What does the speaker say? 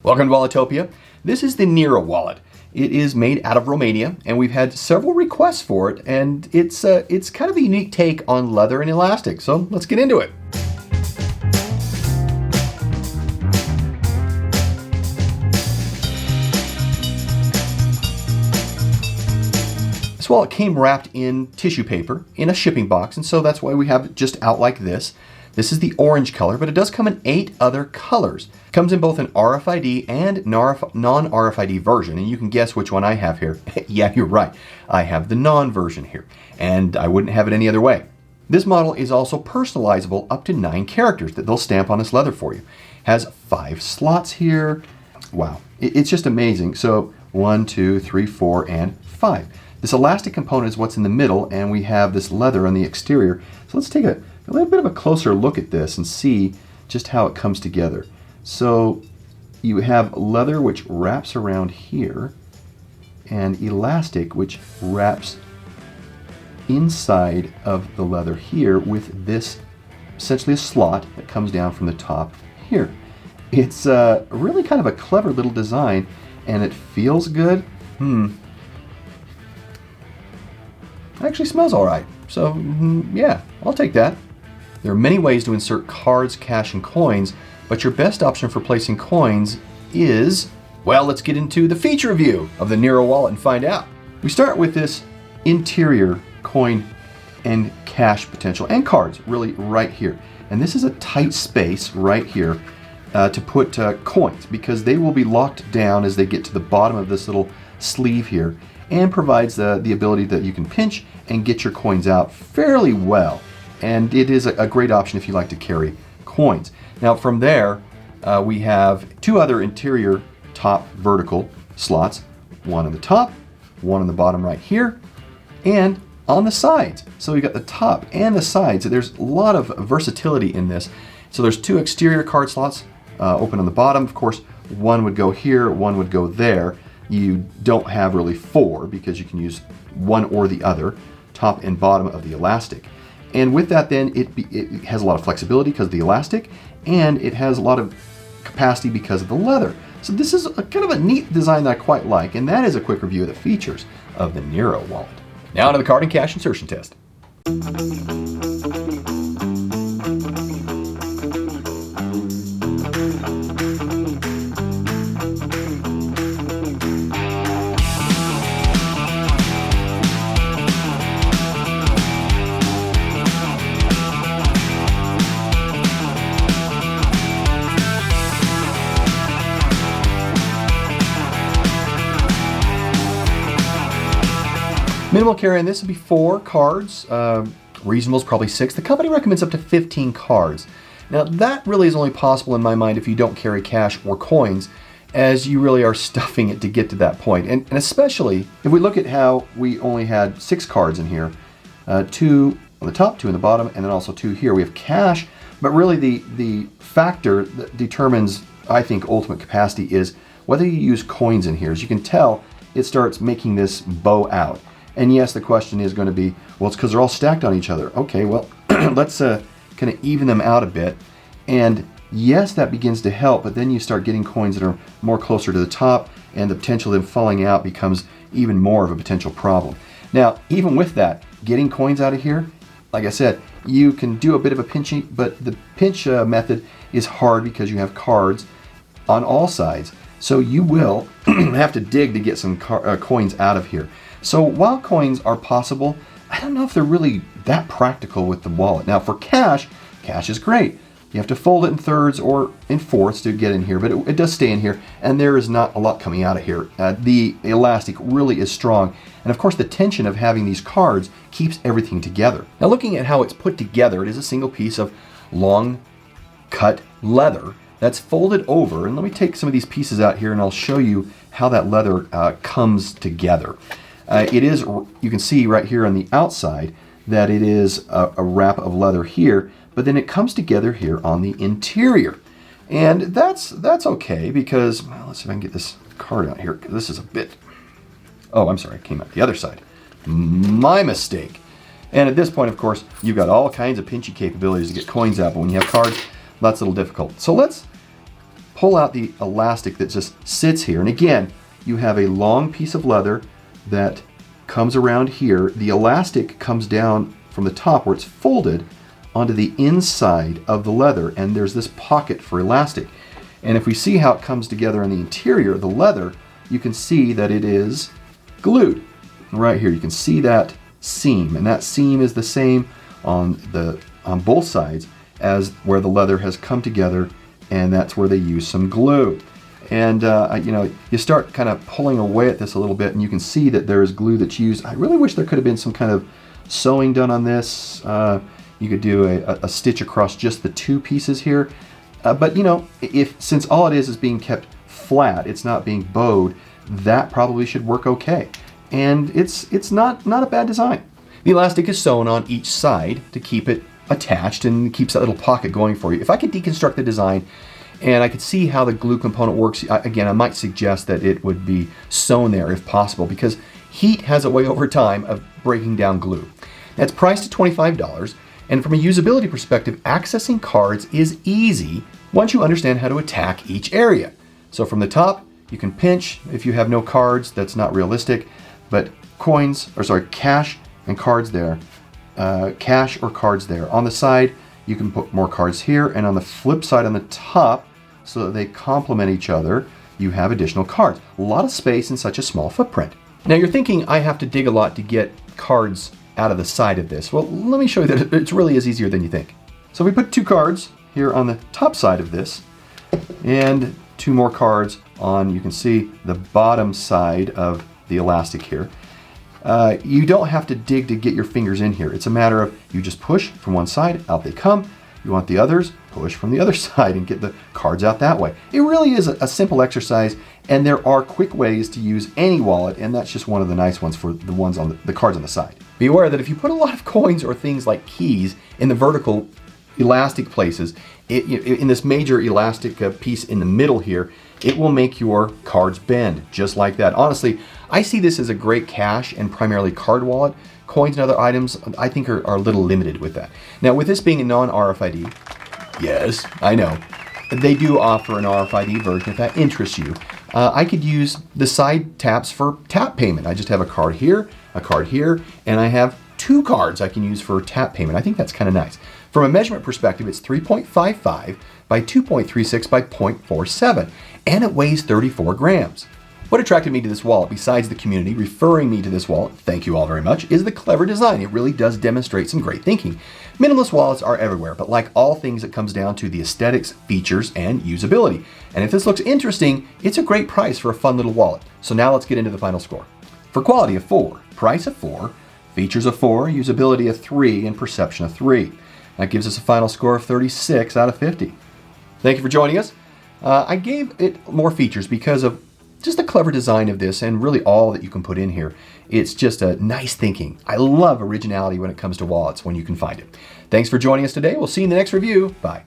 Welcome to Walletopia. This is the NERO wallet. It is made out of Romania, and we've had several requests for it, and it's kind of a unique take on leather and elastic, so let's get into it. This wallet came wrapped in tissue paper in a shipping box, and so that's why we have it just out like this. This is the orange color, but it does come in 8 other colors. It comes in both an RFID and non-RFID version, and you can guess which one I have here. Yeah, you're right. I have the non version here, and I wouldn't have it any other way. This model is also personalizable up to 9 characters that they'll stamp on this leather for you. Has 5 slots here. Wow, it's just amazing. So 1, 2, 3, 4, and 5. This elastic component is what's in the middle, and we have this leather on the exterior. So let's take a little bit of a closer look at this and see just how it comes together. So you have leather which wraps around here and elastic which wraps inside of the leather here with this essentially a slot that comes down from the top here. It's really kind of a clever little design, and it feels good. It actually smells all right. So yeah, I'll take that. There are many ways to insert cards, cash, and coins, but your best option for placing coins is, well, let's get into the feature review of the NERO wallet and find out. We start with this interior coin and cash potential, and cards really right here. And this is a tight space right here to put coins, because they will be locked down as they get to the bottom of this little sleeve here, and provides the ability that you can pinch and get your coins out fairly well. And it is a great option if you like to carry coins. Now from there, we have 2 other interior top vertical slots, one on the top, one on the bottom right here, and on the sides. So we got the top and the sides. There's a lot of versatility in this. So there's 2 exterior card slots open on the bottom. Of course, one would go here, one would go there. You don't have really 4 because you can use one or the other, top and bottom of the elastic. And with that then, it has a lot of flexibility because of the elastic, and it has a lot of capacity because of the leather. So this is kind of a neat design that I quite like, and that is a quick review of the features of the NERO wallet. Now to the card and cash insertion test. Minimal carry on this will be 4 cards. Reasonable is probably 6. The company recommends up to 15 cards. Now that really is only possible in my mind if you don't carry cash or coins, as you really are stuffing it to get to that point. And especially if we look at how we only had 6 cards in here, 2 on the top, 2 on the bottom, and then also 2 here. We have cash, but really the factor that determines, I think, ultimate capacity is whether you use coins in here. As you can tell, it starts making this bow out. And yes, the question is going to be, well, it's because they're all stacked on each other. Okay, well, let's kind of even them out a bit. And yes, that begins to help, but then you start getting coins that are more closer to the top, and the potential of them falling out becomes even more of a potential problem. Now, even with that, getting coins out of here, like I said, you can do a bit of a pinching, but the pinch method is hard because you have cards on all sides. So you will have to dig to get some coins out of here. So while coins are possible, I don't know if they're really that practical with the wallet. Now for cash, cash is great. You have to fold it in thirds or in fourths to get in here, but it does stay in here, and there is not a lot coming out of here. The elastic really is strong, and of course the tension of having these cards keeps everything together. Now looking at how it's put together, it is a single piece of long cut leather that's folded over, and let me take some of these pieces out here and I'll show you how that leather comes together. It is, you can see right here on the outside that it is a wrap of leather here, but then it comes together here on the interior. And that's okay because, well, let's see if I can get this card out here. This is a bit, oh, I'm sorry, it came out the other side. My mistake. And at this point, of course, you've got all kinds of pinchy capabilities to get coins out, but when you have cards, that's a little difficult. So let's pull out the elastic that just sits here. And again, you have a long piece of leather that comes around here. The elastic comes down from the top where it's folded onto the inside of the leather, and there's this pocket for elastic. And if we see how it comes together on the interior of the leather, you can see that it is glued. Right here, you can see that seam, and that seam is the same on both sides as where the leather has come together, and that's where they use some glue. And you start kind of pulling away at this a little bit, and you can see that there is glue that's used. I really wish there could have been some kind of sewing done on this. You could do a stitch across just the two pieces here. But since all it is being kept flat, it's not being bowed, that probably should work okay. And it's not a bad design. The elastic is sewn on each side to keep it attached and keeps that little pocket going for you. If I could deconstruct the design and I could see how the glue component works, again, I might suggest that it would be sewn there if possible, because heat has a way over time of breaking down glue. That's priced at $25, and from a usability perspective, accessing cards is easy once you understand how to attack each area. So from the top, you can pinch. If you have no cards, that's not realistic, but cash and cards there. Cash or cards there. On the side, you can put more cards here, and on the flip side on the top, so that they complement each other, you have additional cards. A lot of space in such a small footprint. Now you're thinking I have to dig a lot to get cards out of the side of this. Well, let me show you that it really is easier than you think. So we put 2 cards here on the top side of this, and 2 more cards on, you can see, the bottom side of the elastic here. You don't have to dig to get your fingers in here. It's a matter of you just push from one side, out they come. You want the others, push from the other side and get the cards out that way. It really is a simple exercise, and there are quick ways to use any wallet, and that's just one of the nice ones for the ones on the cards on the side. Be aware that if you put a lot of coins or things like keys in the vertical elastic places, in this major elastic piece in the middle here, it will make your cards bend just like that. Honestly, I see this as a great cash and primarily card wallet. Coins and other items, I think, are a little limited with that. Now, with this being a non-RFID, yes, I know, they do offer an RFID version if that interests you. I could use the side taps for tap payment. I just have a card here, and I have 2 cards I can use for tap payment. I think that's kind of nice. From a measurement perspective, it's 3.55 by 2.36 by 0.47, and it weighs 34 grams. What attracted me to this wallet, besides the community referring me to this wallet, thank you all very much, is the clever design. It really does demonstrate some great thinking. Minimalist wallets are everywhere, but like all things, it comes down to the aesthetics, features, and usability. And if this looks interesting, it's a great price for a fun little wallet. So now let's get into the final score. For quality of 4, price of 4, features of 4, usability of 3, and perception of 3. That gives us a final score of 36 out of 50. Thank you for joining us. I gave it more features because of just the clever design of this and really all that you can put in here. It's just a nice thinking. I love originality when it comes to wallets when you can find it. Thanks for joining us today. We'll see you in the next review. Bye.